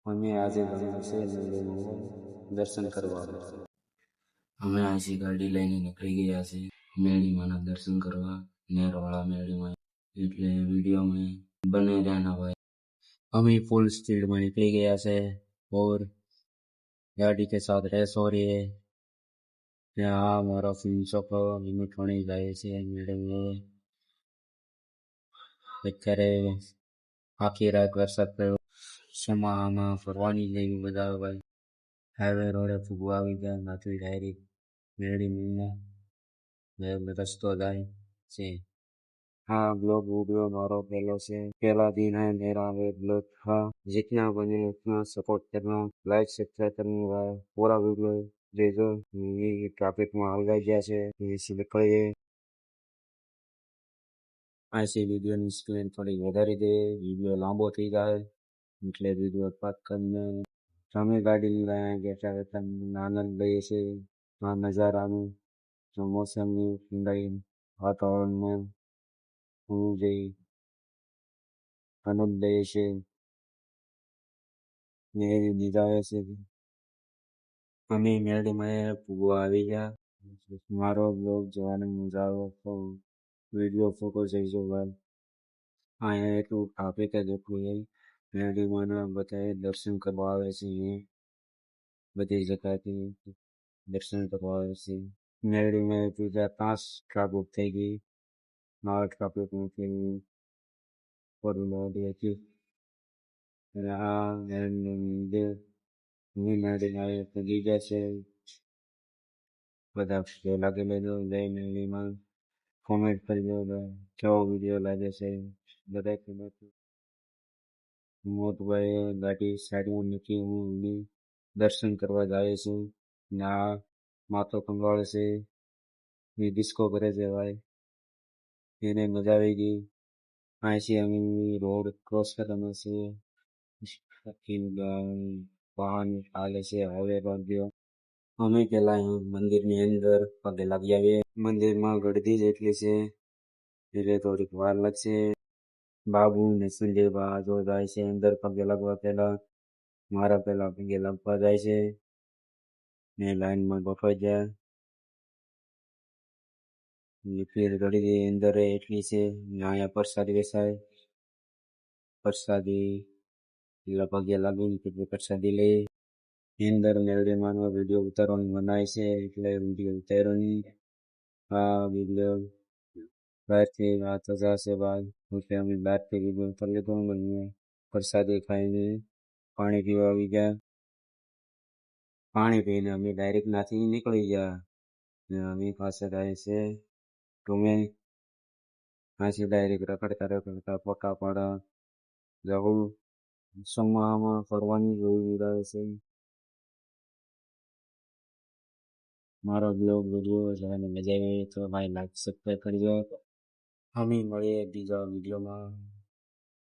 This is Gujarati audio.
અમે આજે ગમે છે દર્શન કરવા. અમે અહીંથી ગાડી લઈને નીકળી ગયા છે મેળીમાના દર્શન કરવા, નેરવાળા મેળીમાં. એટલે વિડીયોમાં બને રહેના ભાઈ. हम फुल स्पीड में निकल गया से और गाड़ी के साथ रेस हो रही है। यहाँ हमारा फिनिशो को लिमिट होने जाए से मैडम અત્યારે આખી રાત વરસાદ પડ્યો. સમામાં ફરવાની જેવી મજા આવે ભાઈ. હાઈવે રોડે ફૂગવા આવી ગયા નાથી ડાયરેક્ટ મેળી મીના રસ્તો જાય છે. हाँ ब्लॉग वीडियो मारो पहले से पहला दिन है मेरा वे ब्लॉग था। जितना बने उतना सपोर्ट करना, लाइक सब्सक्राइब करना भाई। पूरा वीडियो देखो। ये ट्रैफिक में हलवाई जैसे इसी निकले ऐसे वीडियो ની સ્ક્રીન થોડી વધારી દે, વિડીયો લાંબો થઈ જાય એટલે વિડીયો કટ કરીને તમે ગાડી લઈને બેઠા બેઠા આનંદ લઈએ છે આ નજારાનું, મોસમની ઠંડાઈ વાતાવરણમાં હું જઈ આનંદ લઈએ છે ને એવી મજા આવે છે. અમે મેળીમાં ફૂગવા આવી ગયા. મારો બ્લોગ જોવાની મજા આવે તો વિડીયો ફોટો જઈજો ભાઈ. અહીંયા એટલું ટ્રાફિક જ એટલું હોય. મેળીમાં બધા દર્શન કરવા આવે છે, બધી જગ્યાથી દર્શન કરવા આવે છે. મેળીમાં બીજા 5 ટ્રાફિક થઈ ગઈ. આ ટ્રાફિકમાંથી પડું લાવી હતી અને આ મંદિર મેળીમાં પગી ગયા છે. બધા લાગેલો જય મેળીમાં કોમેન્ટ કરજો કેવો વિડીયો લાગે છે બધા કમેન્ટ. મોટભાઈ ગાડી સાઈડમાં મૂકી હું દર્શન કરવા જાય છું. ના માથો કંગાળે છે, એ ડિસ્કો કરે છે ભાઈ. એને મજા આવી ગઈ. અહીંથી અમે રોડ ક્રોસ કરવાનો છે. વાહન ચાલે છે હવે ભાગ્યો. અમે પેલા મંદિરની અંદર પગે લાગી આવીએ. મંદિરમાં ગળદી જેટલી છે એટલે થોડીક વાર લાગશે. બાબુ ને સંજય બા જો જાય છે અંદર પગે લાગવા પેલા. મારા પેલા પગે લાગવા જાય છે ને લાઈનમાં ગોઠવાઈ જાય. ફિર ગળદી અંદર એટલી છે અહીંયા પ્રસાદી વેચાય. પ્રસાદી પેલા પગે લાગીને પછી પ્રસાદી લે. અંદર મેળવીમાં વિડીયો ઉતારવાની મનાય છે એટલે વિડીયો ઉતારવાની. આ વિડીયો બહારથી આ તો જશે બાદ એટલે અમે બહારથી વિડીયો ઉતારી લીધો. પ્રસાદી ખાઈને પાણી પીવા આવી ગયા. પાણી પીને અમે ડાયરેક્ટ નાથી નીકળી ગયા. અમે પાસે જાય છે તમે અહીંથી ડાયરેક્ટ રખડતા ફોટા પાડા જવું. સમામાં ફરવાની જોઈ રહ્યા છે. મારો બ્લોગ વિડીયો જોવાની મજા આવી તો ભાઈ લાઈક સબસ્ક્રાઈબ કરજો. અમે મળીએ બીજા વિડીયોમાં.